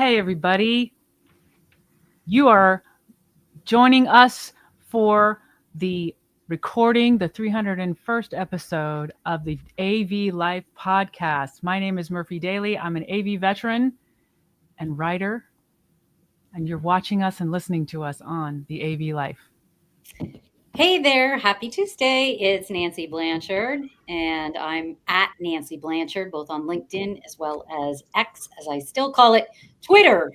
Hey, everybody. You are joining us for the recording, the 301st episode of the AV Life podcast. My name is Murphy Daly. I'm an AV veteran and writer, and you're watching us and listening to us on the AV Life. Hey there, happy Tuesday. It's Nancy Blanchard, and I'm at Nancy Blanchard, both on LinkedIn as well as X, as I still call it, Twitter.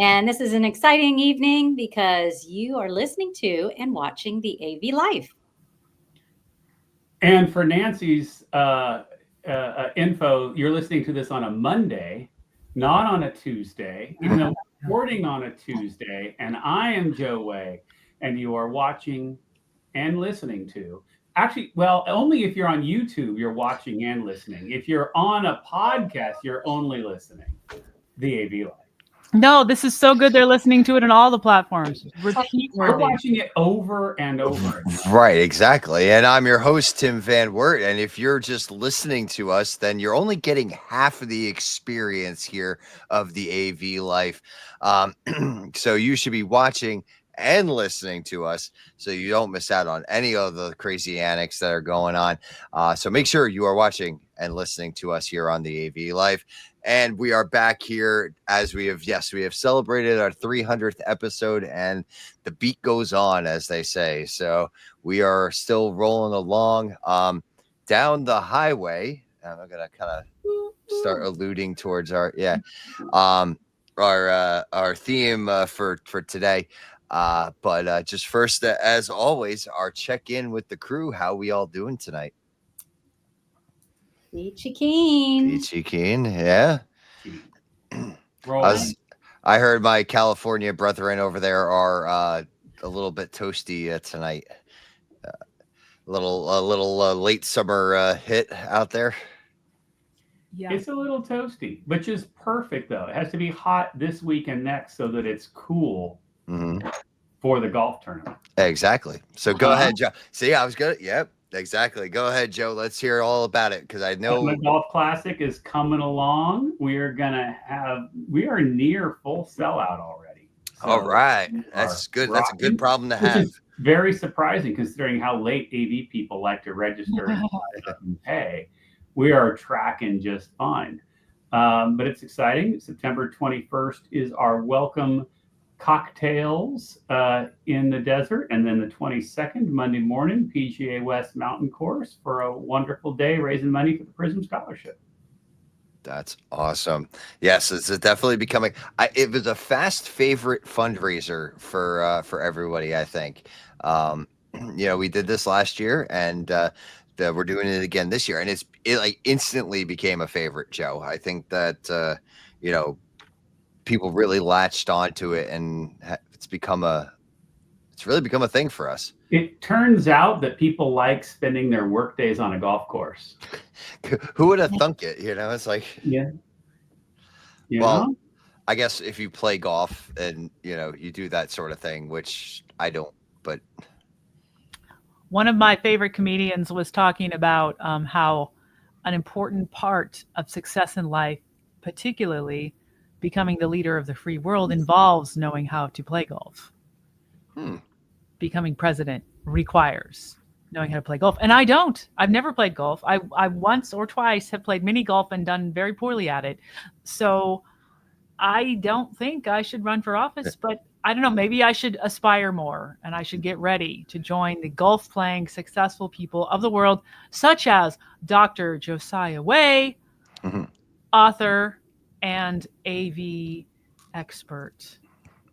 And this is an exciting evening because you are listening to and watching the AV Life. And for Nancy's info, you're listening to this on a Monday, not on a Tuesday, even though we're recording on a Tuesday. And I am Joe Way, and you are watching and listening to. Actually, well, only if you're on YouTube, you're watching and listening. If you're on a podcast, you're only listening. The AV Life. No, this is so good. They're listening to it on all the platforms. Repeat We're watching it over and over. Right, exactly. And I'm your host, Tim Van Wert. And if you're just listening to us, then you're only getting half of the experience here of the AV Life. So you should be watching and listening to us so you don't miss out on any of the crazy antics that are going on. So make sure you are watching and listening to us here on the AV Life. And we are back here as we have celebrated our 300th episode, and the beat goes on, as they say. So we are still rolling along down the highway. I'm going to kind of start alluding towards our theme for today. But just first, as always, our check-in with the crew. How we all doing tonight? Peachy Keen. Peachy Keen, yeah. I heard my California brethren over there are a little bit toasty tonight. A little late summer hit out there. Yeah. It's a little toasty, which is perfect, though. It has to be hot this week and next so that it's cool for the golf tournament. Exactly. So go ahead, Joe. See, I was good. Yep, exactly. Go ahead, Joe. Let's hear all about it because I know the Golf Classic is coming along. We are near full sellout already. So all right. That's good. Rocking. That's a good problem to have. Is very surprising considering how late AV people like to register and pay. We are tracking just fine. But it's exciting. September 21st is our welcome cocktails in the desert, and then the 22nd, Monday morning, PGA West Mountain Course for a wonderful day raising money for the Prism Scholarship. That's awesome. Yes, it's definitely becoming. It was a fast favorite fundraiser for everybody. I think. We did this last year, and we're doing it again this year, and it like instantly became a favorite, Joe. I think that people really latched onto it, and it's really become a thing for us. It turns out that people like spending their work days on a golf course. Who would have thunk it? It's like, yeah. Well, I guess if you play golf and you do that sort of thing, which I don't, but one of my favorite comedians was talking about how an important part of success in life, particularly becoming the leader of the free world, involves knowing how to play golf. Becoming president requires knowing how to play golf. And I don't. I've never played golf. I once or twice have played mini golf and done very poorly at it. So I don't think I should run for office, but I don't know. Maybe I should aspire more, and I should get ready to join the golf-playing successful people of the world, such as Dr. Josiah Way, author, and AV expert.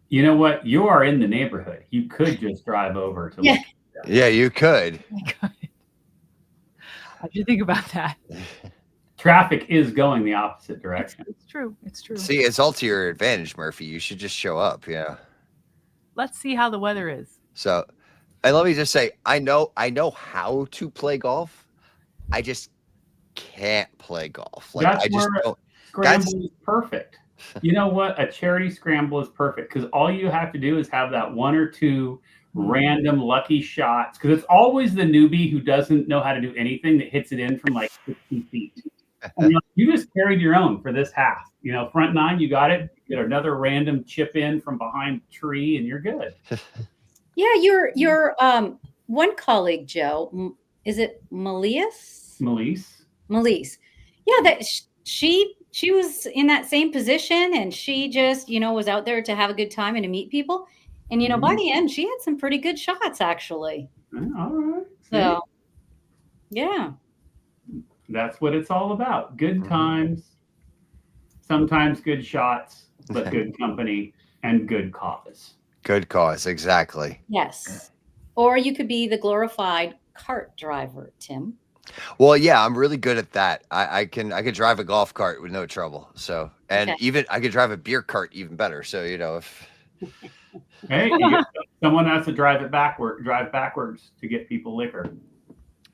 You know what? You are in the neighborhood. You could just drive over to look. Yeah, you could. I should think about that. Traffic is going the opposite direction. It's true. It's true. See, it's all to your advantage, Murphy. You should just show up. Yeah. Let's see how the weather is. So, and let me just say, I know how to play golf. I just can't play golf. Like that's scramble is perfect. You know what? A charity scramble is perfect because all you have to do is have that one or two random lucky shots, because it's always the newbie who doesn't know how to do anything that hits it in from like 60 feet. And you just carried your own for this half. Front nine, you got it. You get another random chip in from behind a tree, and you're good. Yeah, your one colleague, Joe, is it Melias? Melise. Yeah, that she was in that same position, and she just was out there to have a good time and to meet people. And by the end, she had some pretty good shots, actually. All right. So, yeah. That's what it's all about. Good times, sometimes good shots, but good company and good cause. Good cause, exactly. Yes. Or you could be the glorified cart driver, Tim. Well, yeah, I'm really good at that. I can drive a golf cart with no trouble. So, and even I could drive a beer cart even better. So, if hey, someone has to drive backwards to get people liquor.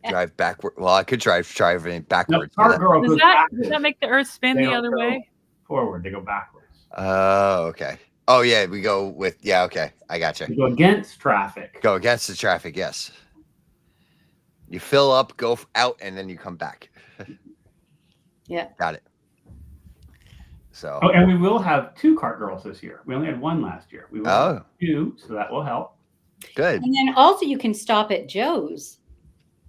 Drive backward. Well, I could driving backwards. No, girl does that make the earth spin the other way? Forward, they go backwards. Oh, okay. Oh, yeah, we go with, okay, I gotcha. You go against traffic. Go against the traffic, yes. You fill up, go out, and then you come back. Yeah. Got it. So. Oh, and we will have 2 cart girls this year. We only had 1 last year. We will have 2, so that will help. Good. And then also you can stop at Joe's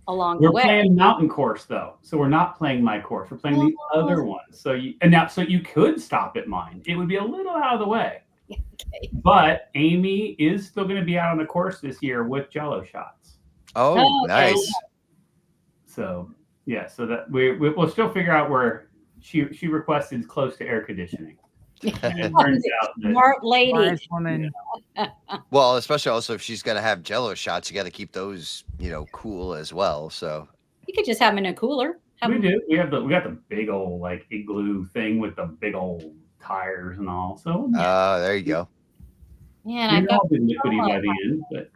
along the way. We're playing mountain course though, so we're not playing my course. We're playing the other one. So you could stop at mine. It would be a little out of the way. Okay. But Amy is still going to be out on the course this year with jello shots. Oh, nice. Okay. So yeah, so that we'll still figure out where she requested close to air conditioning. And it turns out that Smart lady. Woman. Well, especially also if she's gonna have jello shots, you got to keep those, cool as well. So You could just have them in a cooler. we do. We got the big old like igloo thing with the big old tires and all. So there you go. Yeah, and I've got liquidy by the end, but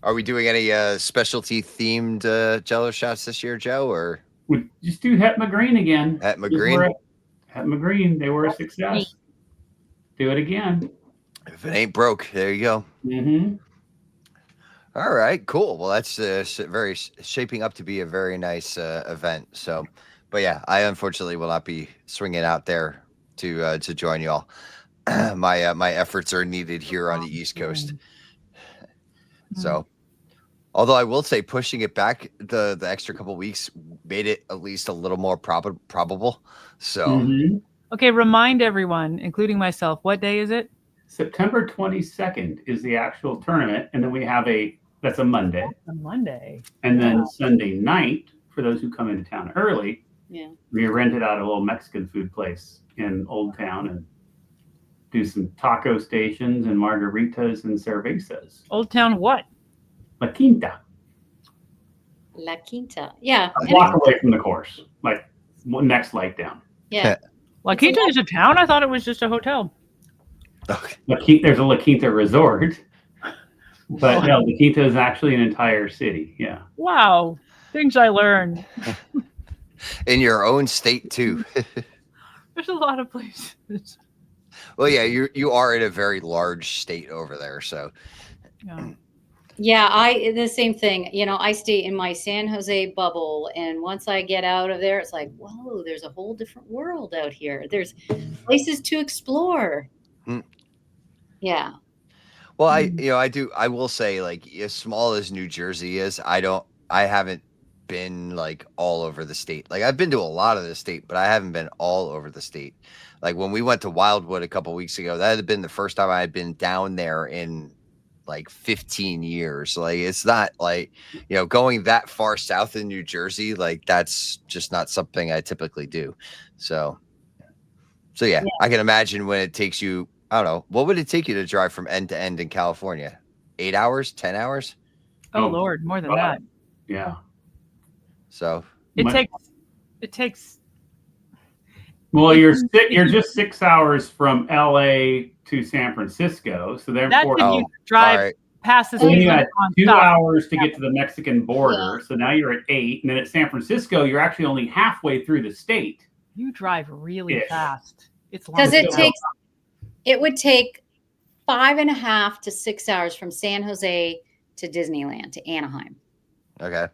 Are we doing any specialty themed jello shots this year, Joe? Or we just do Hetma Green again. Hetma Green? Hetma Green, they were a success. Do it again. If it ain't broke, there you go. Mm-hmm. All right, cool. Well, that's shaping up to be a very nice event. So, but yeah, I unfortunately will not be swinging out there to join y'all. My efforts are needed here on the East Coast. So, although I will say pushing it back the extra couple of weeks made it at least a little more probable. So, okay, remind everyone, including myself, what day is it? September 22nd is the actual tournament, and then we have that's a Monday. A Monday. And then Sunday night, for those who come into town early, we rented out a little Mexican food place in Old Town and do some taco stations and margaritas and cervezas. Old Town what? La Quinta. La Quinta. Yeah. A block away from the course, like next light down. Yeah. La Quinta is a town? I thought it was just a hotel. Okay. There's a La Quinta resort, but no, La Quinta is actually an entire city. Yeah. Wow. Things I learned. In your own state too. There's a lot of places. Well, yeah, you are in a very large state over there, so. Yeah, the same thing. I stay in my San Jose bubble, and once I get out of there, it's like, whoa, there's a whole different world out here. There's places to explore. Yeah. Well, I will say, like, as small as New Jersey is, I haven't been like all over the state. Like, I've been to a lot of the state, but I haven't been all over the state. Like when we went to Wildwood a couple weeks ago, that had been the first time I had been down there in like 15 years. Like, it's not like, going that far south in New Jersey, like that's just not something I typically do. So yeah, I can imagine when it takes you, I don't know, what would it take you to drive from end to end in California? 8 hours, 10 hours? Oh Lord, more than that. Yeah. So it takes. Well, you're just 6 hours from LA to San Francisco, so therefore you drive past the you had 2 hours to get to the Mexican border. So now you're at 8, and then at San Francisco, you're actually only halfway through the state. You drive really fast. It's long. Because it would take 5.5 to 6 hours from San Jose to Disneyland to Anaheim. Okay.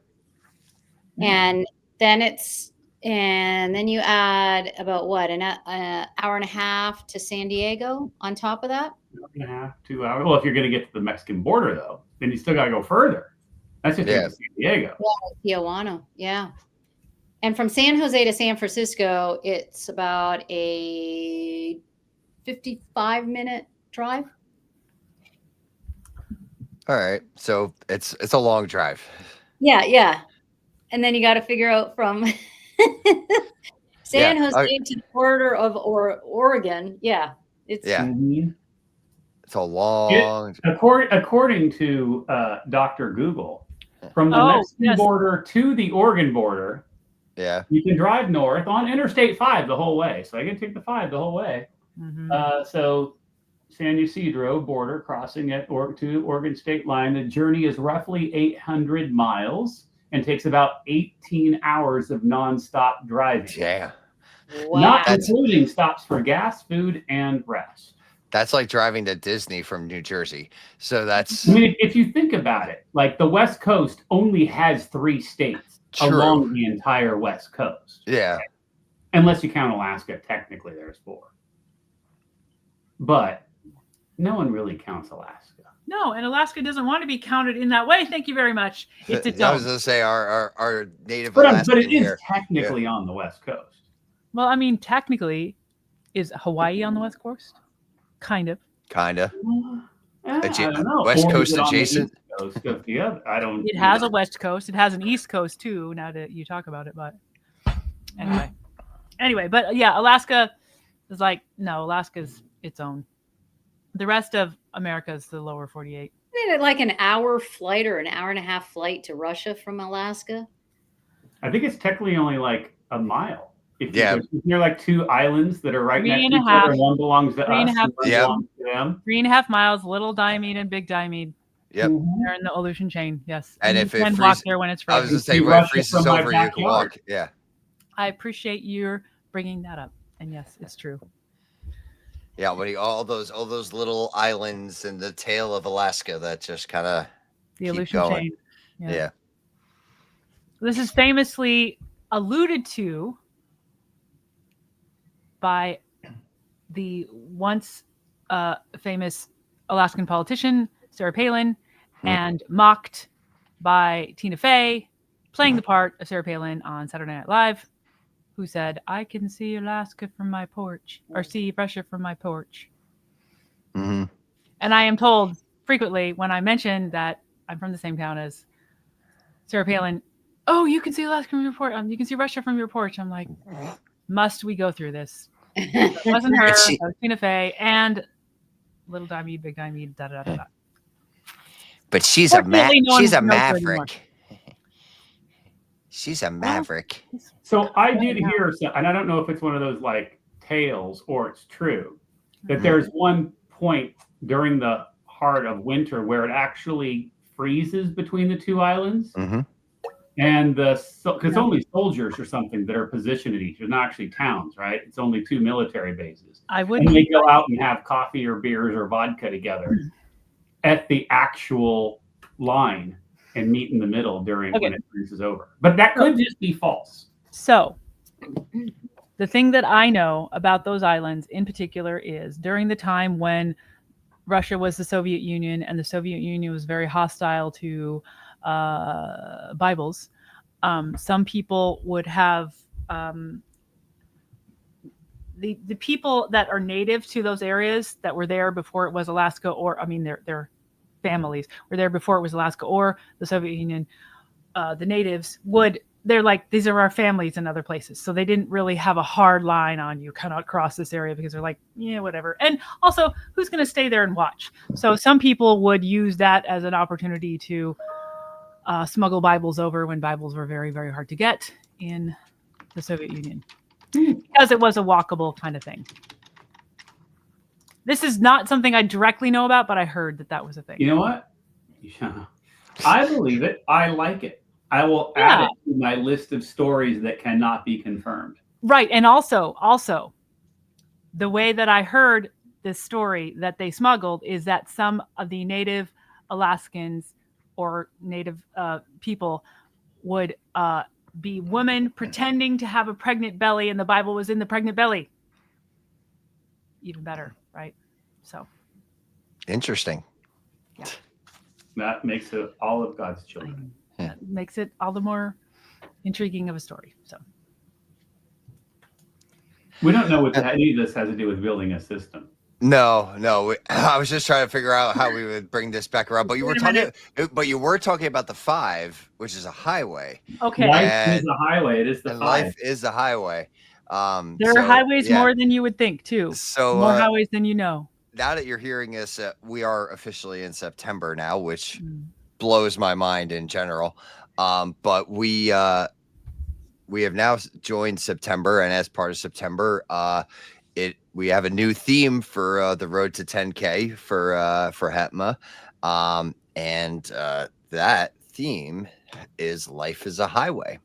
And then And then you add about what, an hour and a half to San Diego on top of that? Hour and a half, 2 hours. Well, if you're going to get to the Mexican border, though, then you still got to go further. That's just to get to San Diego. Yeah, Tijuana, yeah. And from San Jose to San Francisco, it's about a 55-minute drive. All right. So it's a long drive. Yeah. And then you got to figure out from San Jose to the border of Oregon. Yeah. It's a long. According to Dr. Google, from the Mexican border to the Oregon border, you can drive north on Interstate 5 the whole way. So I can take the 5 the whole way. So San Ysidro border crossing to Oregon state line. The journey is roughly 800 miles and takes about 18 hours of nonstop driving. Yeah. Wow. Not including stops for gas, food, and rest. That's like driving to Disney from New Jersey. So that's... I mean, if you think about it, like the West Coast only has 3 states along the entire West Coast. Yeah. Unless you count Alaska, technically there's 4. But no one really counts Alaska. No, and Alaska doesn't want to be counted in that way. Thank you very much. It's its I own. was going to say our native Alaskan but it is technically on the West Coast. Well, I mean, technically, is Hawaii on the West Coast? Kind of. I don't know. West Coast adjacent. I don't. It has a West Coast. It has an East Coast too. Now that you talk about it, but anyway, but yeah, Alaska is like Alaska's its own. The rest of America is the lower 48. Isn't it like an hour flight or an hour and a half flight to Russia from Alaska? I think it's technically only like a mile. You're like 2 islands that are right next to each other. And one belongs to us. And one belongs to them. 3.5 miles, Little Diomede and Big Diomede. Yep. They're in the Aleutian chain. Yes. And if you it can walk there when it's frozen. I was going to say, when it freezes over, you can walk. Yeah. I appreciate your bringing that up. And yes, it's true. Yeah, all those little islands and the tail of Alaska that just kind of the Aleutian chain. Yeah. This is famously alluded to by the once famous Alaskan politician Sarah Palin, and mocked by Tina Fey, playing the part of Sarah Palin on Saturday Night Live, who said, "I can see Alaska from my porch, or see Russia from my porch." Mm-hmm. And I am told frequently when I mention that I'm from the same town as Sarah Palin, "Oh, you can see Alaska from your porch. You can see Russia from your porch." I'm like, must we go through this? It wasn't her. It was Tina Fey and Little Diomede, Big Diomede, da da da. But she's a maverick. She's a maverick. So I did hear, and I don't know if it's one of those like tales or it's true, that there's one point during the heart of winter where it actually freezes between the 2 islands. Mm-hmm. And because only soldiers or something that are positioned at each. There's not actually towns, right? It's only 2 military bases. And they go out and have coffee or beers or vodka together at the actual line and meet in the middle when it freezes over. But that could just be false. So the thing that I know about those islands in particular is during the time when Russia was the Soviet Union and the Soviet Union was very hostile to Bibles, some people would have the people that are native to those areas that were there before it was Alaska, or I mean their families were there before it was Alaska or the Soviet Union. The natives they're like, these are our families in other places. So they didn't really have a hard line on you cannot cross this area, because they're like, yeah, whatever. And also, who's going to stay there and watch? So some people would use that as an opportunity to smuggle Bibles over when Bibles were very, very hard to get in the Soviet Union, because it was a walkable kind of thing. This is not something I directly know about, but I heard that was a thing. You know what? Yeah. I believe it. I like it. I will add it to my list of stories that cannot be confirmed. Right. And also, the way that I heard this story that they smuggled is that some of the native Alaskans or native people would be women pretending to have a pregnant belly, and the Bible was in the pregnant belly. Even better, right? So Interesting. That makes it all of God's children. That makes it all the more intriguing of a story. So We don't know what any of this has to do with building a system. No. I was just trying to figure out how we would bring this back around. But you were talking about the 5, which is a highway. Okay. Life is a highway. It is the 5. Life is a highway. There are highways more than you would think, too. So more highways than you know. Now that you're hearing this, we are officially in September now, which blows my mind in general. But we have now joined September, and as part of September, we have a new theme for the Road to 10K for HETMA, and that theme is Life is a Highway.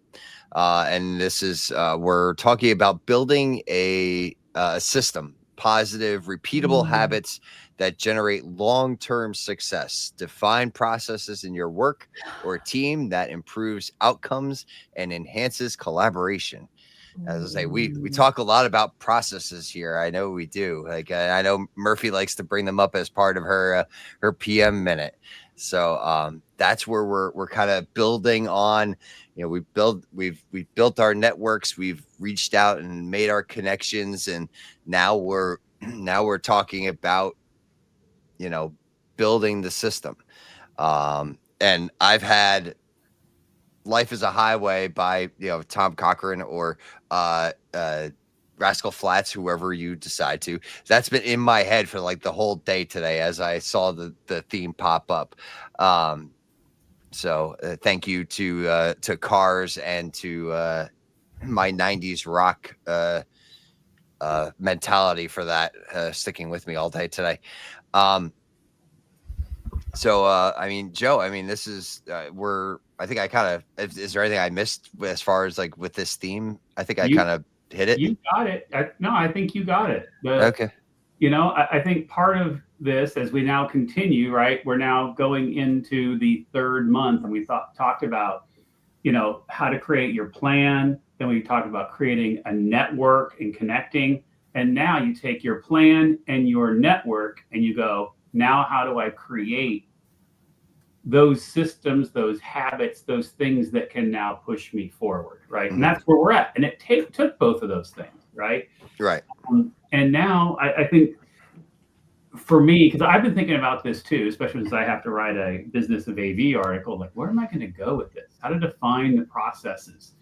And this is we're talking about building a system, positive, repeatable habits that generate long-term success. Define processes in your work or team that improves outcomes and enhances collaboration. As I say, we talk a lot about processes here. I know we do. Like I know Murphy likes to bring them up as part of her PM minute. So that's where we're kind of building on. We've built our networks. We've reached out and made our connections, and now we're talking about building the system. And I've had Life is a Highway by Tom Cochran or Rascal Flatts, whoever you decide to. That's been in my head for like the whole day today as I saw the theme pop up. So thank you to Cars and to my 90s rock mentality for that, sticking with me all day today. So I mean, Joe, this is I think I kind of, is there anything I missed as far as like with this theme? I think I kind of hit it. You got it. I think you got it. Okay. I think part of this, as we now continue, right, we're now going into the 3rd month, and we talked about, how to create your plan. Then we talked about creating a network and connecting. And now you take your plan and your network and you go, now how do I create those systems, those habits, those things that can now push me forward, right? And that's where we're at. And it took both of those things, right? Right. And now I think for me, because I've been thinking about this too, especially since I have to write a Business of AV article, like where am I going to go with this? How to define the processes?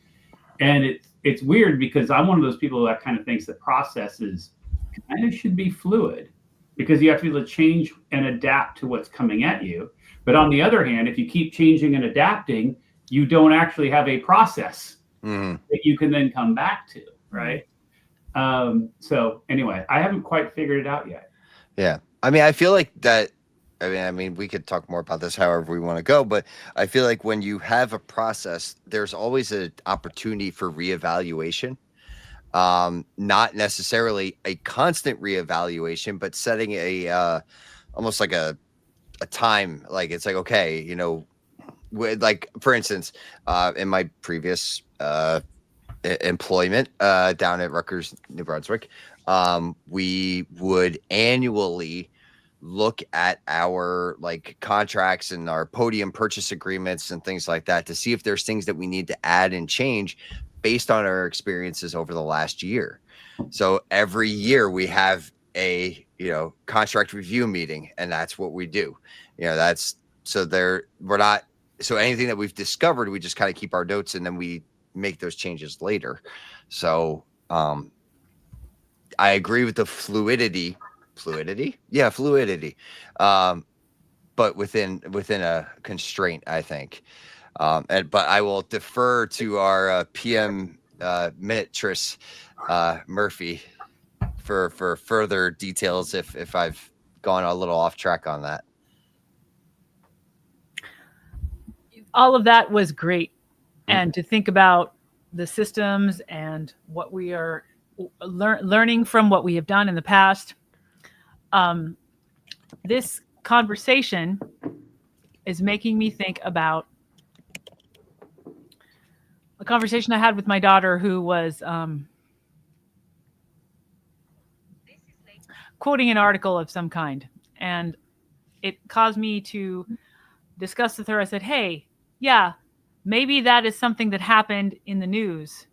And it's weird because I'm one of those people that kind of thinks that processes kind of should be fluid, because you have to be able to change and adapt to what's coming at you. But on the other hand, if you keep changing and adapting, you don't actually have a process that you can then come back to, right? So anyway, I haven't quite figured it out yet. Yeah. I feel like that, we could talk more about this however we want to go, but I feel like when you have a process, there's always an opportunity for reevaluation. Not necessarily a constant reevaluation, but setting a almost like a time, like it's like, okay, like for instance, in my previous employment down at Rutgers, New Brunswick, we would annually look at our like contracts and our podium purchase agreements and things like that to see if there's things that we need to add and change based on our experiences over the last year. So every year we have a contract review meeting, and that's what we do. So anything that we've discovered, we just kind of keep our notes and then we make those changes later. So I agree with the fluidity. Yeah, fluidity. But within a constraint, I think. But I will defer to our PM Minutress Murphy for further details if I've gone a little off track on that. All of that was great. And to think about the systems and what we are learning from what we have done in the past. This conversation is making me think about conversation I had with my daughter, who was quoting an article of some kind, and it caused me to discuss with her. I said, "Hey, yeah, maybe that is something that happened in the news,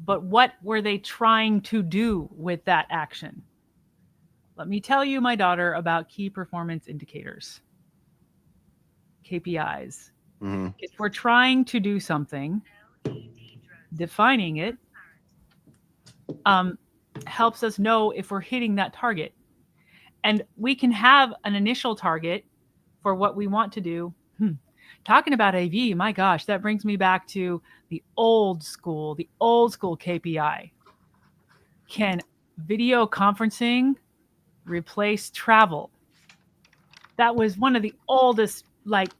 but what were they trying to do with that action?" Let me tell you, my daughter, about key performance indicators, KPIs. Mm-hmm. If we're trying to do something, defining it helps us know if we're hitting that target. And we can have an initial target for what we want to do. Talking about AV, my gosh, that brings me back to the old school KPI. Can video conferencing replace travel? That was one of the oldest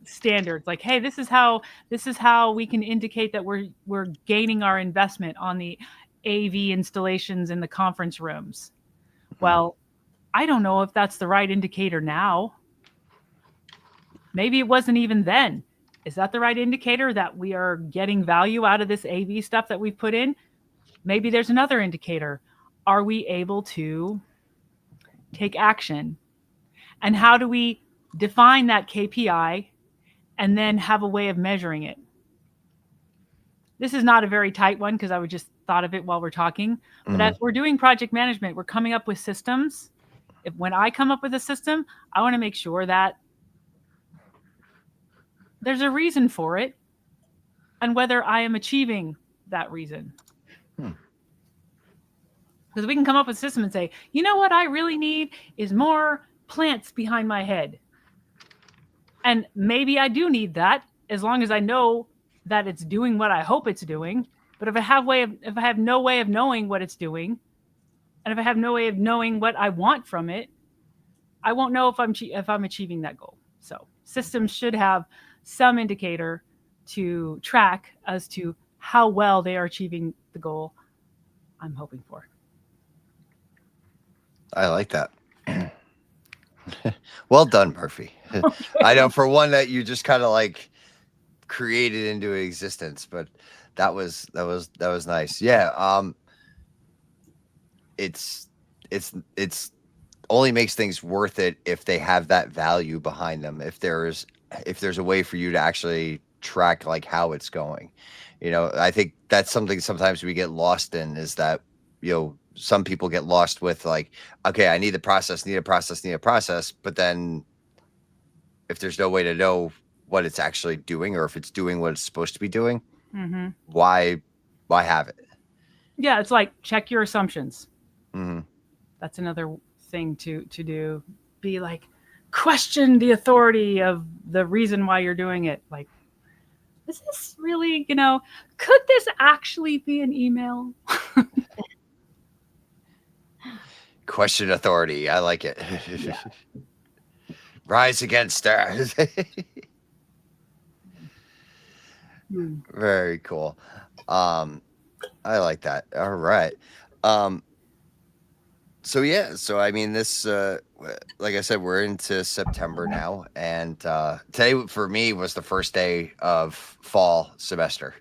standards. Like, hey, this is how we can indicate that we're gaining our investment on the AV installations in the conference rooms. Well, I don't know if that's the right indicator now. Maybe it wasn't even then. Is that the right indicator that we are getting value out of this AV stuff that we've put in? Maybe there's another indicator. Are we able to take action? And how do we define that KPI and then have a way of measuring it? This is not a very tight one because I would just thought of it while we're talking. But as we're doing project management, we're coming up with systems. When I come up with a system, I want to make sure that there's a reason for it and whether I am achieving that reason. Because we can come up with a system and say, you know what I really need is more plants behind my head. And maybe I do need that as long as I know that it's doing what I hope it's doing. But if I have no way of knowing what it's doing, and if I have no way of knowing what I want from it, I won't know if I'm achieving that goal. So systems should have some indicator to track as to how well they are achieving the goal I'm hoping for. I like that. Well done, Murphy. I know for one that you just kind of like created into existence, but that was nice. Yeah. It's only makes things worth it if they have that value behind them. If there's a way for you to actually track like how it's going, I think that's something sometimes we get lost in, is that, some people get lost with like, okay, I need a process. But then if there's no way to know what it's actually doing or if it's doing what it's supposed to be doing, why have it? Yeah. It's like, check your assumptions. Mm-hmm. That's another thing to do. Be like, question the authority of the reason why you're doing it. Like, is this really, could this actually be an email? Question authority. I like it. Yeah. Rise against stars. Very cool. I like that. All right. So I mean, this, like I said, we're into September now, and today for me was the first day of fall semester.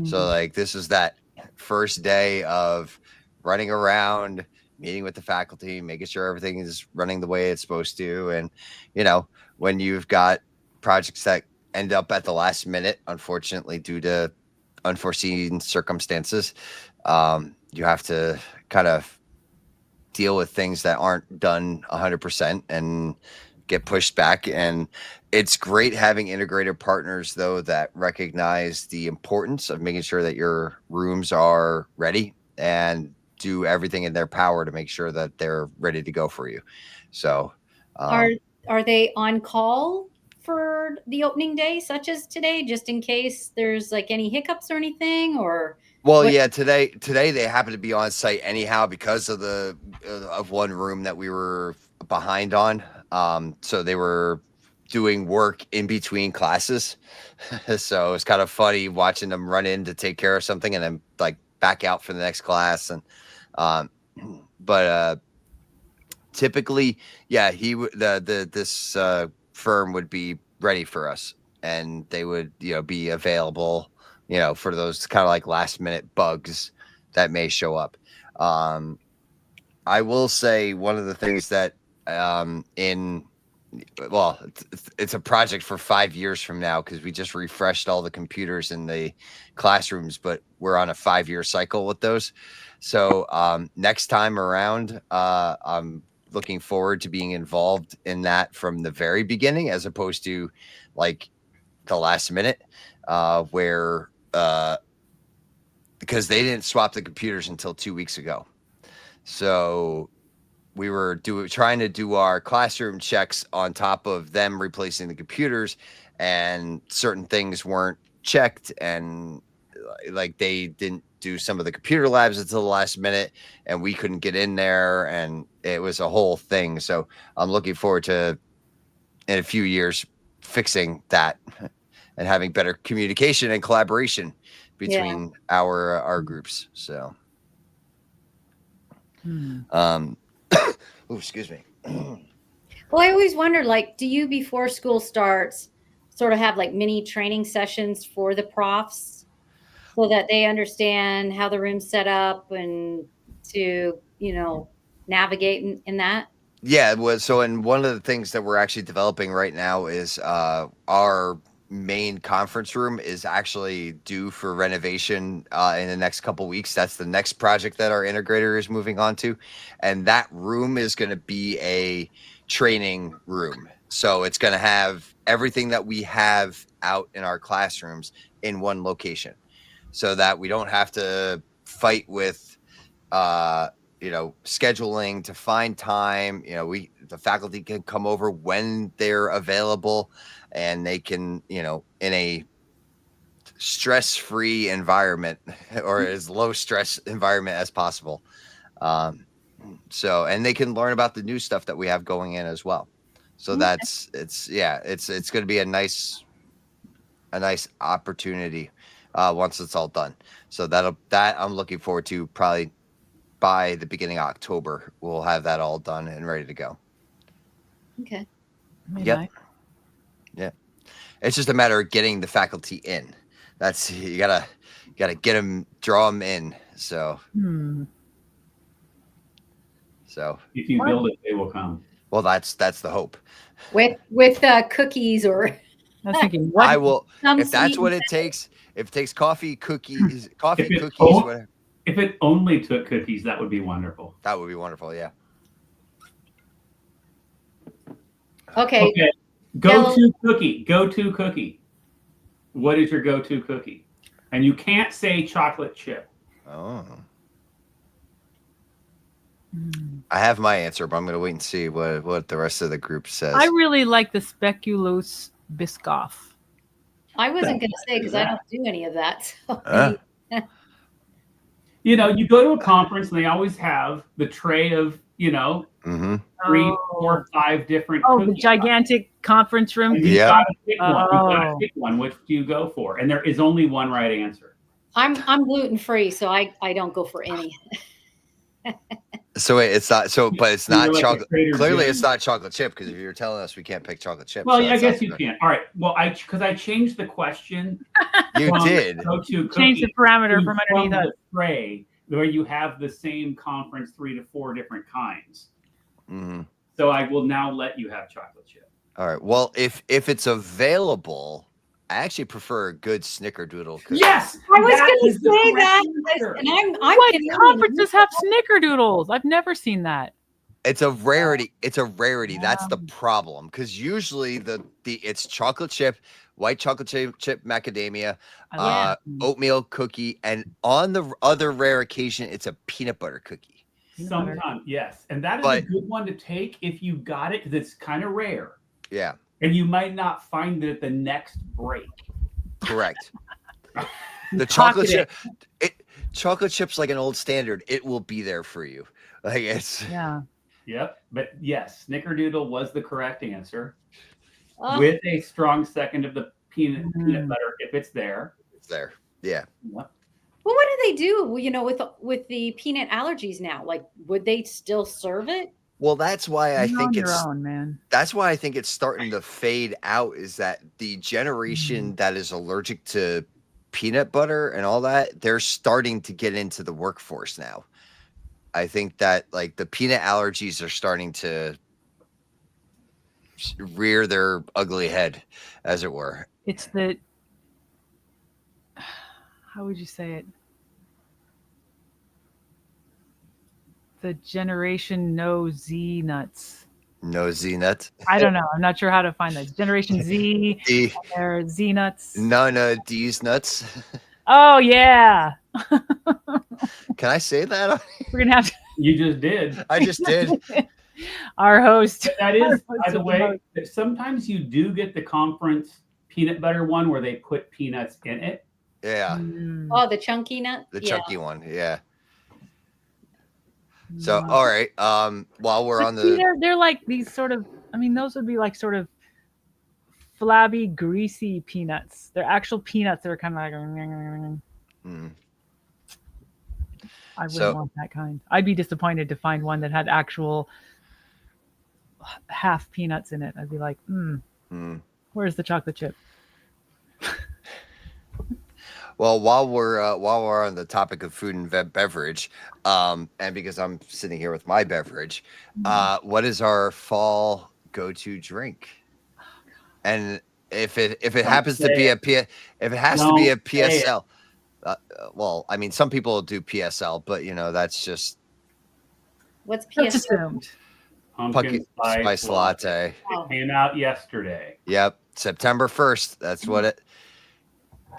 So like, this is that first day of running around, meeting with the faculty, making sure everything is running the way it's supposed to. And, when you've got projects that end up at the last minute, unfortunately, due to unforeseen circumstances, you have to kind of deal with things that aren't done 100% and get pushed back. And it's great having integrated partners, though, that recognize the importance of making sure that your rooms are ready and do everything in their power to make sure that they're ready to go for you. So are they on call for the opening day, such as today, just in case there's like any hiccups or anything? Or yeah, today they happen to be on site anyhow because of the one room that we were behind on. So they were doing work in between classes. So it's kind of funny watching them run in to take care of something and then like back out for the next class. And but typically, yeah, this firm would be ready for us. and they would, be available, for those kind of like last minute bugs that may show up. I will say one of the things that it's a project for 5 years from now, because we just refreshed all the computers in the classrooms, but we're on a 5-year cycle with those. So next time around, I'm looking forward to being involved in that from the very beginning, as opposed to like the last minute, where because they didn't swap the computers until 2 weeks ago. So we were trying to do our classroom checks on top of them replacing the computers, and certain things weren't checked, and like they didn't do some of the computer labs until the last minute, and we couldn't get in there, and it was a whole thing. So I'm looking forward to, in a few years, fixing that and having better communication and collaboration between our groups. So oh, excuse me. Well, I always wonder, like, do you, before school starts, sort of have like mini training sessions for the profs so that they understand how the room's set up and to, navigate in that? Yeah, and one of the things that we're actually developing right now is our main conference room is actually due for renovation in the next couple weeks. That's the next project that our integrator is moving on to, and that room is going to be a training room. So it's going to have everything that we have out in our classrooms in one location, so that we don't have to fight with scheduling to find time. The faculty can come over when they're available, and they can, in a stress-free environment or as low stress environment as possible. And they can learn about the new stuff that we have going in as well. So it's going to be a nice opportunity once it's all done. So that I'm looking forward to. Probably by the beginning of October, we'll have that all done and ready to go. Okay. Yep. Yeah. It's just a matter of getting the faculty in. That's, you gotta get them, draw them in. So if you build it, they will come. Well, that's the hope. With cookies or. I was thinking, I will, if that's what it takes. If it takes coffee, cookies, whatever. If it only took cookies, that would be wonderful. That would be wonderful, yeah. Okay. Go-to cookie. What is your go-to cookie? And you can't say chocolate chip. Oh. I have my answer, but I'm going to wait and see what the rest of the group says. I really like the speculoos Biscoff. I wasn't going to say, because I don't do any of that. So. You go to a conference and they always have the tray of, 3, 4, 5 different cookies. The gigantic conference room. You gotta pick one. You gotta pick one. Which do you go for? And there is only one right answer. I'm gluten-free, so I don't go for any. So it's not. But it's not chocolate. Clearly, it's not chocolate chip, because if you're telling us we can't pick chocolate chip. Well, I guess you can. All right. Well, because I changed the question. You did. Change the parameter from underneath the tray, where you have the same conference 3 to 4 different kinds. Mm-hmm. So I will now let you have chocolate chip. All right. Well, if it's available, I actually prefer a good snickerdoodle cookie. Yes, I was going to say that. And what conferences have snickerdoodles? I've never seen that. It's a rarity. That's the problem, because usually it's chocolate chip, white chocolate chip macadamia, oatmeal cookie, and on the other rare occasion, it's a peanut butter cookie. Sometimes, yes, and that is a good one to take if you got it, because it's kind of rare. Yeah, and you might not find it at the next break. Correct. The chocolate chip, chocolate chip's like an old standard. It will be there for you. Like it's Yep. But yes, Snickerdoodle was the correct answer. With a strong second of the peanut butter, if it's there. It's there. Yeah. Well, what do they do, with the peanut allergies now? Like, would they still serve it? Well, that's why I You're on think your it's own, man. that's why I think it's starting to fade out, is that the Mm. generation that is allergic to peanut butter and all that, they're starting to get into the workforce now. I think that like the peanut allergies are starting to rear their ugly head, as it were. It's the, how would you say it? The generation no Z nuts. No Z nuts. I don't know. I'm not sure how to find that. Generation Z, D, or Z nuts. none of D's nuts. Oh yeah. Can I say that? We're gonna have to. You just did. I just did. Our host. That is, our by the host way, that sometimes you do get the conference peanut butter one where they put peanuts in it. Yeah, Mm, Oh, the chunky nut. the Yeah. chunky one. Yeah. So, no. all right. While we're But on see, the, they're like these sort of. I mean, those would be like sort of flabby, greasy peanuts. They're actual peanuts that are kind of like. Mm. I wouldn't So- want that kind. I'd be disappointed to find one that had actual half peanuts in it. I'd be like, where's the chocolate chip? well, while we're on the topic of food and beverage, and because I'm sitting here with my beverage, what is our fall go-to drink? And if it happens to be if it has to be a Don't say it. PSL, well, I mean, some people do PSL, but you know, that's just What's That's PS? assumed. Pumpkin spice latte. Oh. It came out yesterday. Yep, September 1st. That's what it.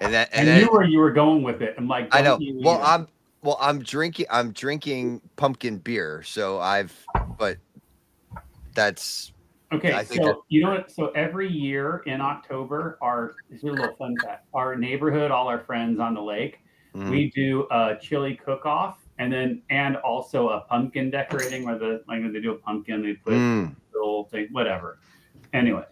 And then, I then knew where you were going with it. I'm like, I know. don't you Well, even. I'm drinking pumpkin beer. So but that's Okay, I think so you know what? So every year in October, here's a little fun fact. Our neighborhood, all our friends on the lake, we do a chili cook-off, and also a pumpkin decorating where when they do a pumpkin, they put the little thing, whatever. Anyway,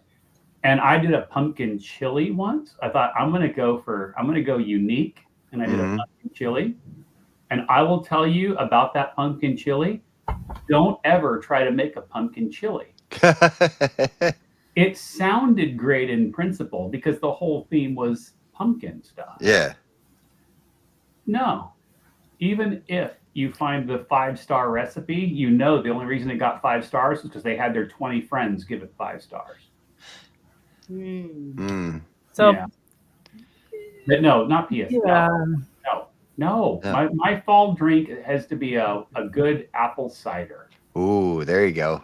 and I did a pumpkin chili once. I thought I'm gonna go unique, and I did a pumpkin chili. And I will tell you about that pumpkin chili. Don't ever try to make a pumpkin chili. It sounded great in principle because the whole theme was pumpkin stuff. Yeah. No. Even if you find the 5-star recipe, you know the only reason it got 5 stars is because they had their 20 friends give it 5 stars. So Yeah. But no, not PS. yeah, No. My fall drink has to be a good apple cider. Ooh, there you go.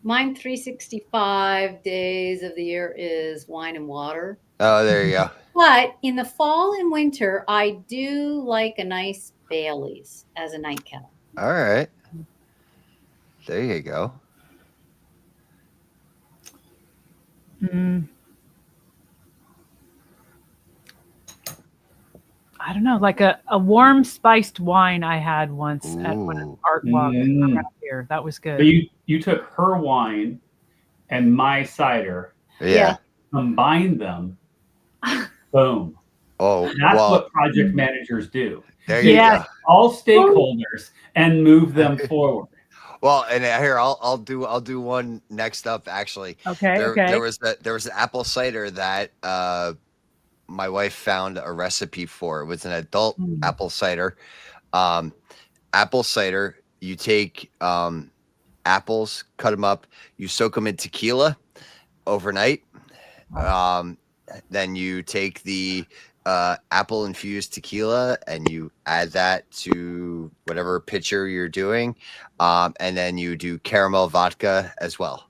Mine 365 days of the year is wine and water. Oh, there you go. But in the fall and winter, I do like a nice Bailey's as a nightcap. All right. There you go. I don't know, like a warm spiced wine I had once at an art walk around here. That was good. But you took her wine and my cider, Yeah. combined them, boom. Oh, That's what project managers do. There you Yeah. go. All stakeholders and move them forward. Well, and here I'll do one next up. Actually, Okay. there was an apple cider that my wife found a recipe for. It was an adult apple cider. Apple cider. You take apples, cut them up, you soak them in tequila overnight. Then you take the apple infused tequila and you add that to whatever pitcher you're doing, and then you do caramel vodka as well.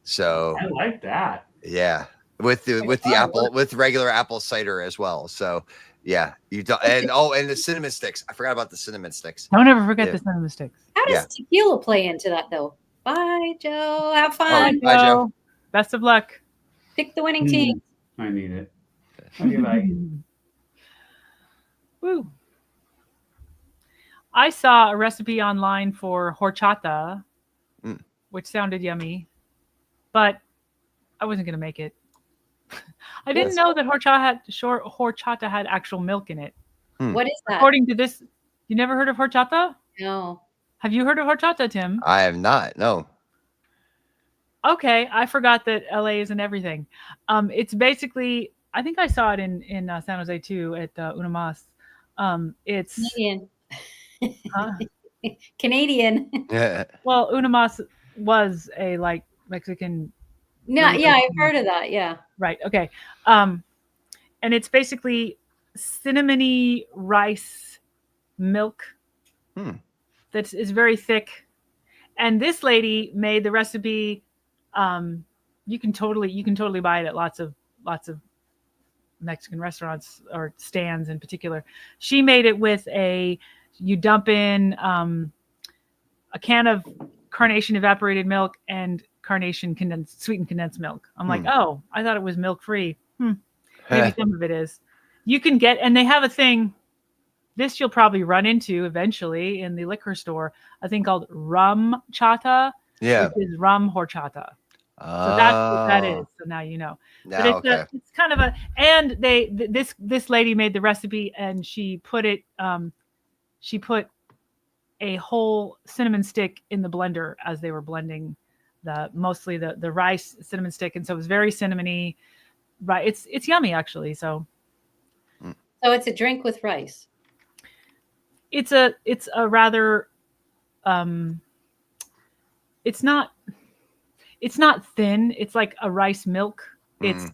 So I like that. yeah, with the apple, with regular apple cider as well. So yeah, you don't, and the cinnamon sticks. I forgot about the cinnamon sticks. Don't ever forget the cinnamon sticks. How does tequila play into that, though? Bye, Joe. Have fun. Bye, Joe. Best of luck. Pick the winning team. I need it. Okay, bye. Woo. I saw a recipe online for horchata, which sounded yummy, but I wasn't going to make it. I didn't know that horchata had actual milk in it. What is that? According to this, you never heard of horchata? No. Have you heard of horchata, Tim? I am not. No. Okay, I forgot that LA isn't everything. It's basically, I think I saw it in San Jose too at Una Mas. It's Canadian. huh? Canadian. Yeah. Well, Una Mas was a like Mexican No, yeah, I've religion. heard of that. Yeah. Right. Okay. Um, and it's basically cinnamony rice milk Hmm. that is very thick. And this lady made the recipe. You can totally buy it at lots of Mexican restaurants or stands in particular. She made it with you dump in a can of carnation evaporated milk and carnation sweetened condensed milk. I'm like, oh, I thought it was milk free. Maybe some of it is. You can get, and they have a thing. This you'll probably run into eventually in the liquor store. A thing called rum chata, Yeah. which is rum horchata. So that's what that is. So now you know. But Now, it's okay. it's kind of a, and this lady made the recipe and she put a whole cinnamon stick in the blender as they were blending mostly the rice cinnamon stick, and so it was very cinnamony. Right, it's yummy actually. So it's a drink with rice. it's a rather it's not thin. It's like a rice milk. It's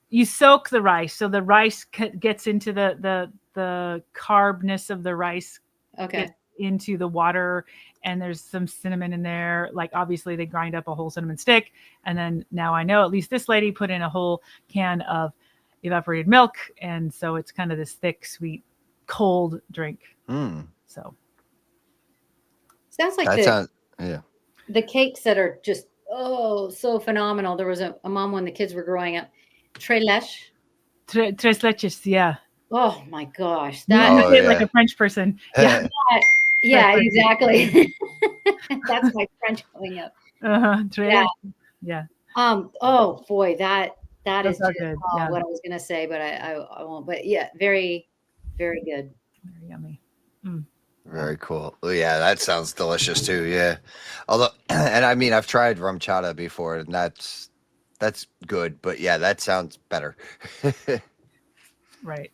you soak the rice, so the rice gets into the carbness of the rice. Okay. Into the water, and there's some cinnamon in there. Like obviously they grind up a whole cinnamon stick, and then now I know at least this lady put in a whole can of evaporated milk, and so it's kind of this thick, sweet, cold drink. So sounds like the cakes that are just so phenomenal. There was a mom when the kids were growing up, tres leches, yeah. Oh my gosh, that you like a French person. Yeah. Yeah, exactly. That's my French coming up. Yeah. Oh boy, that is just good. what I was gonna say, but I won't. But yeah, very, very good. Very yummy. Very cool. Well, yeah, that sounds delicious too. Yeah. Although, and I mean, I've tried rum chata before, and that's good. But yeah, that sounds better. Right.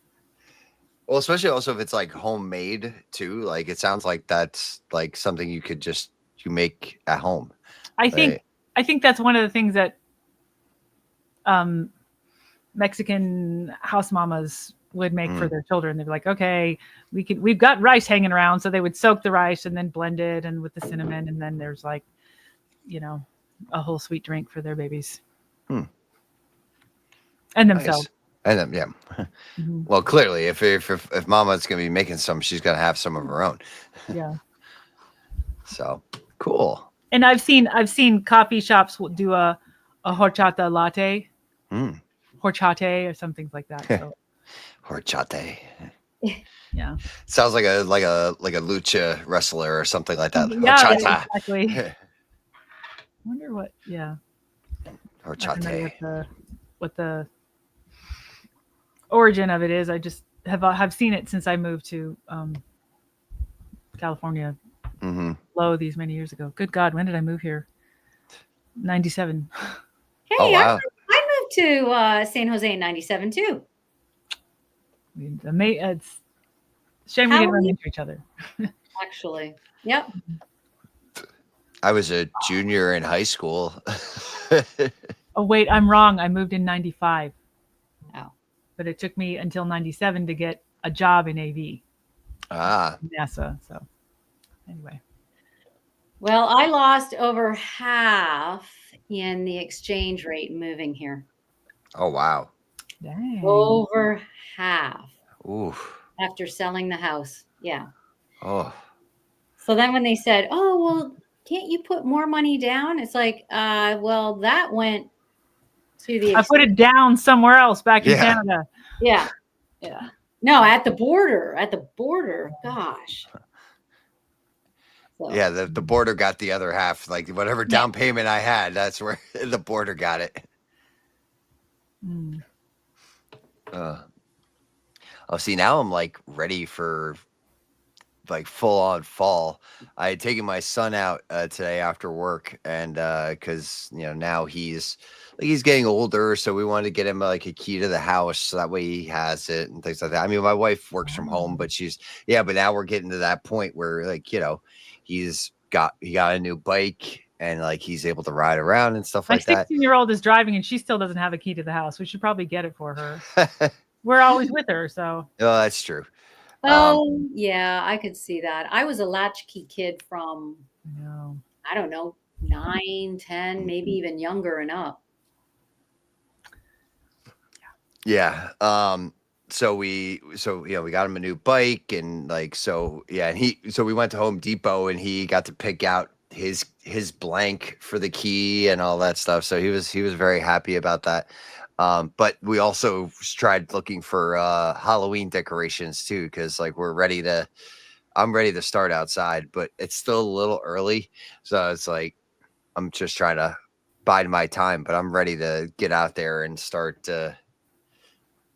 Well, especially also if it's like homemade too. Like it sounds like that's like something you could you make at home. I think that's one of the things that Mexican house mamas would make for their children. They'd be like, okay, we've got rice hanging around. So they would soak the rice and then blend it and with the cinnamon. And then there's like, a whole sweet drink for their babies. And themselves. Nice. And then, yeah. Well, clearly if mama's going to be making some, she's going to have some of her own. Yeah. So cool. And I've seen coffee shops will do a horchata latte. Horchate or something like that. So. Horchate. Yeah. Sounds like a lucha wrestler or something like that. Yeah, horchata. Exactly. I wonder what. Yeah. Horchate. What the origin of it is. I just have seen it since I moved to California. Low these many years ago. Good God, when did I move here? 97. Hey, oh, wow. I moved to San Jose in 97 too. It's shame we didn't run into each other. Actually, yep. I was a junior in high school. Oh wait, I'm wrong. I moved in 95. Oh. But it took me until 97 to get a job in AV. NASA. So anyway. Well, I lost over half in the exchange rate moving here. Oh, wow. Dang. Over half. Ooh. After selling the house. Yeah. Oh. So then when they said, oh, well, can't you put more money down? It's like, well, that went to the... I put it down somewhere else back in Canada. Yeah. Yeah. No, at the border. Gosh. So. Yeah, the border got the other half. Like whatever down payment I had, that's where the border got it. Oh, see, now I'm like ready for like full on fall. I had taken my son out today after work, and because now he's getting older, so we wanted to get him like a key to the house so that way he has it and things like that. I mean, my wife works from home, but but now we're getting to that point where he got a new bike and like he's able to ride around and stuff My like that. 16-year-old is driving and she still doesn't have a key to the house. We should probably get it for her. We're always with her, so. Oh, that's true. Oh, yeah, I could see that. I was a latchkey kid from, No. I don't know, 9, 10, maybe even younger and up. Yeah. So we got him a new bike and and we went to Home Depot and he got to pick out his blank for the key and all that stuff. So he was very happy about that. But we also tried looking for Halloween decorations too, because like I'm ready to start outside, but it's still a little early. So it's like I'm just trying to bide my time, but I'm ready to get out there and start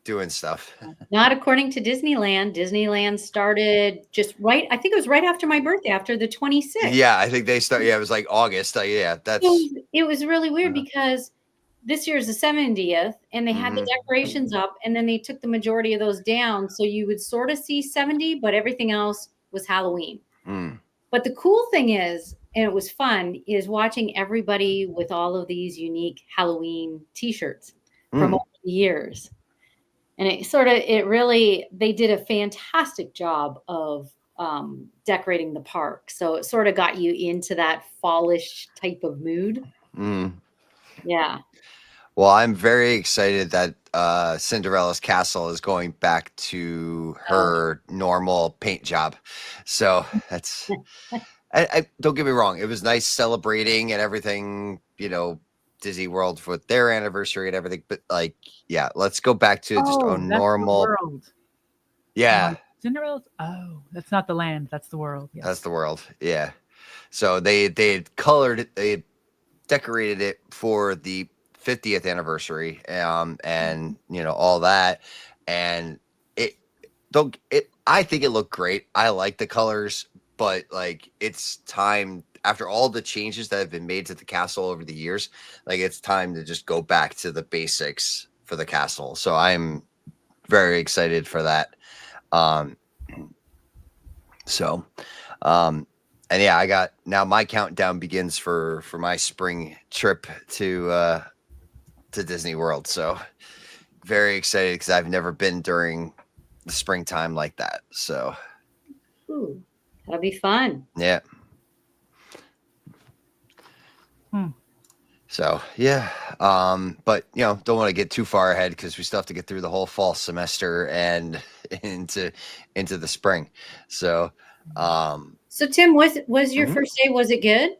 doing stuff. Not according to Disneyland. Disneyland started I think it was right after my birthday, after the 26th. Yeah, I think they start. Yeah, it was like August. It was really weird because this year's the 70th and they had the decorations up and then they took the majority of those down. So you would sort of see 70, but everything else was Halloween. But the cool thing is, and it was fun, is watching everybody with all of these unique Halloween t-shirts from over the years. And they did a fantastic job of decorating the park. So it sort of got you into that fallish type of mood. Yeah. Well, I'm very excited that Cinderella's castle is going back to her normal paint job. So that's, I don't get me wrong. It was nice celebrating and everything, Disney World for their anniversary and everything. But like, yeah, let's go back to just a normal world. Yeah. Cinderella's. Oh, that's not the land. That's the world. Yes. That's the world. Yeah. So they had colored it. They decorated it for the 50th anniversary, and all that, and I think it looked great. I like the colors, but like it's time after all the changes that have been made to the castle over the years. Like it's time to just go back to the basics for the castle. So I'm very excited for that. And yeah, my countdown begins for my spring trip to Disney World. So very excited because I've never been during the springtime like that. So that'll be fun. Yeah. So yeah. But don't want to get too far ahead because we still have to get through the whole fall semester and into the spring. So So Tim, was your first day, was it good?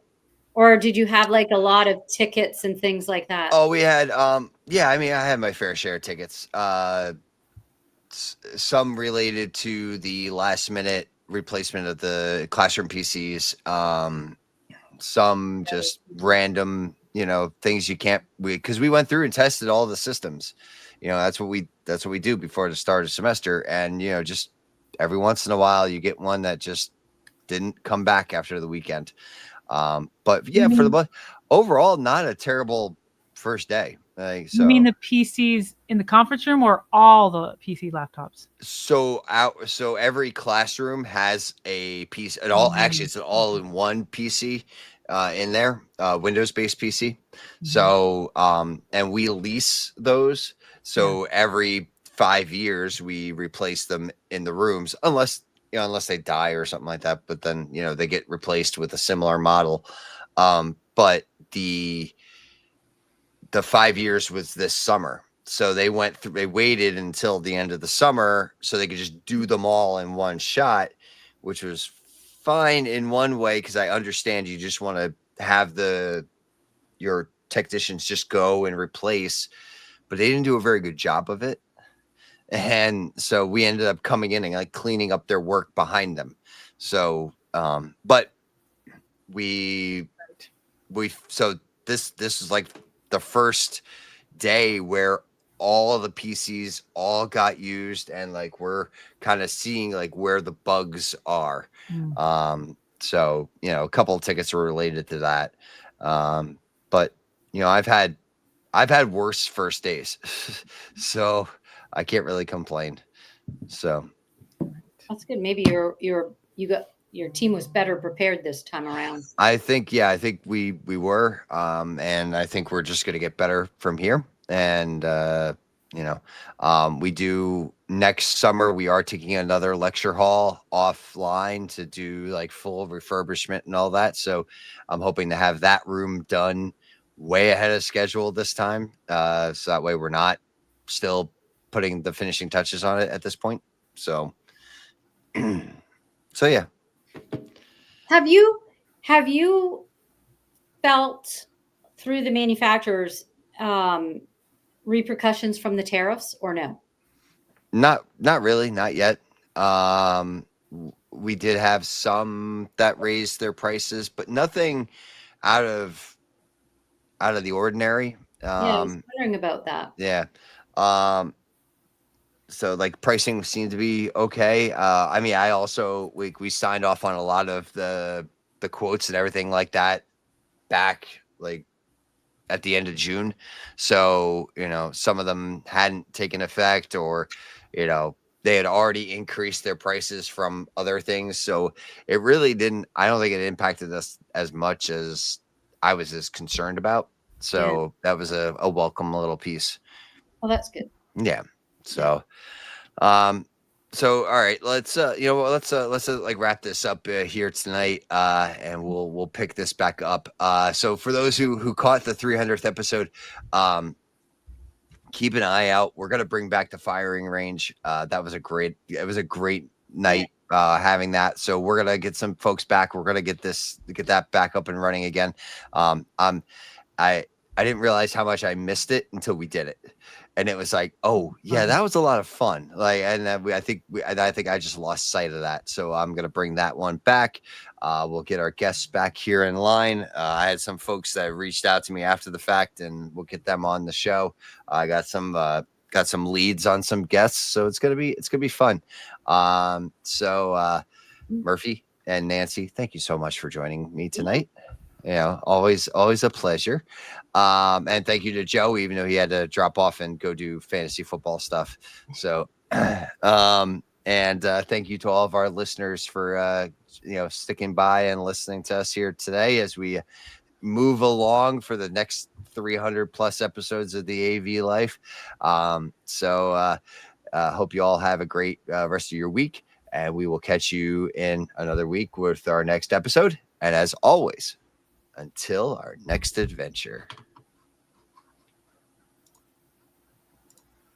Or did you have like a lot of tickets and things like that? Oh, we had, I had my fair share of tickets. Some related to the last minute replacement of the classroom PCs. Some just random, things you can't, because we went through and tested all the systems. That's what we do before the start of semester. And, just every once in a while you get one that just didn't come back after the weekend. But yeah, overall, not a terrible first day. You mean the PCs in the conference room or all the PC laptops? So every classroom has a PC. Actually, it's an all-in-one PC in there, Windows-based PC. So and we lease those. So every 5 years we replace them in the rooms, unless they die or something like that. But then they get replaced with a similar model. But the 5 years was this summer. So they waited until the end of the summer so they could just do them all in one shot, which was fine in one way, because I understand you just want to have your technicians just go and replace, but they didn't do a very good job of it. And so we ended up coming in and like cleaning up their work behind them. So, but so this is like the first day where all of the PCs all got used, and like we're kind of seeing like where the bugs are. So a couple of tickets were related to that. But I've had worse first days, so I can't really complain. So That's good. Maybe your team was better prepared this time around. I think we were, and I think we're just going to get better from here. And we do next summer. We are taking another lecture hall offline to do like full refurbishment and all that. So I'm hoping to have that room done way ahead of schedule this time. So that way we're not still putting the finishing touches on it at this point. So, so yeah. Have you felt through the manufacturers repercussions from the tariffs or no? Not really, not yet. We did have some that raised their prices, but nothing out of the ordinary. Yeah, I was wondering about that. Yeah. So like pricing seemed to be okay. I mean, I also we signed off on a lot of the quotes and everything like that back like at the end of June. So, some of them hadn't taken effect, or, they had already increased their prices from other things. So it really I don't think it impacted us as much as I was as concerned about. So that was a welcome little piece. Well, that's good. Yeah. So, so all right, let's like wrap this up here tonight, and we'll pick this back up. So for those who caught the 300th episode, keep an eye out. We're gonna bring back the firing range. It was a great night having that. So we're gonna get some folks back. We're gonna get that back up and running again. I didn't realize how much I missed it until we did it. And it was like, oh yeah, that was a lot of fun. Like, and I think I just lost sight of that. So I'm going to bring that one back. We'll get our guests back here in line. I had some folks that reached out to me after the fact, and we'll get them on the show. I got some leads on some guests. So it's going to be fun. Murphy and Nancy, thank you so much for joining me tonight. Always a pleasure. And thank you to Joe, even though he had to drop off and go do fantasy football stuff. So, and thank you to all of our listeners for, sticking by and listening to us here today as we move along for the next 300 plus episodes of the AV life. Hope you all have a great rest of your week, and we will catch you in another week with our next episode. And as always, until our next adventure.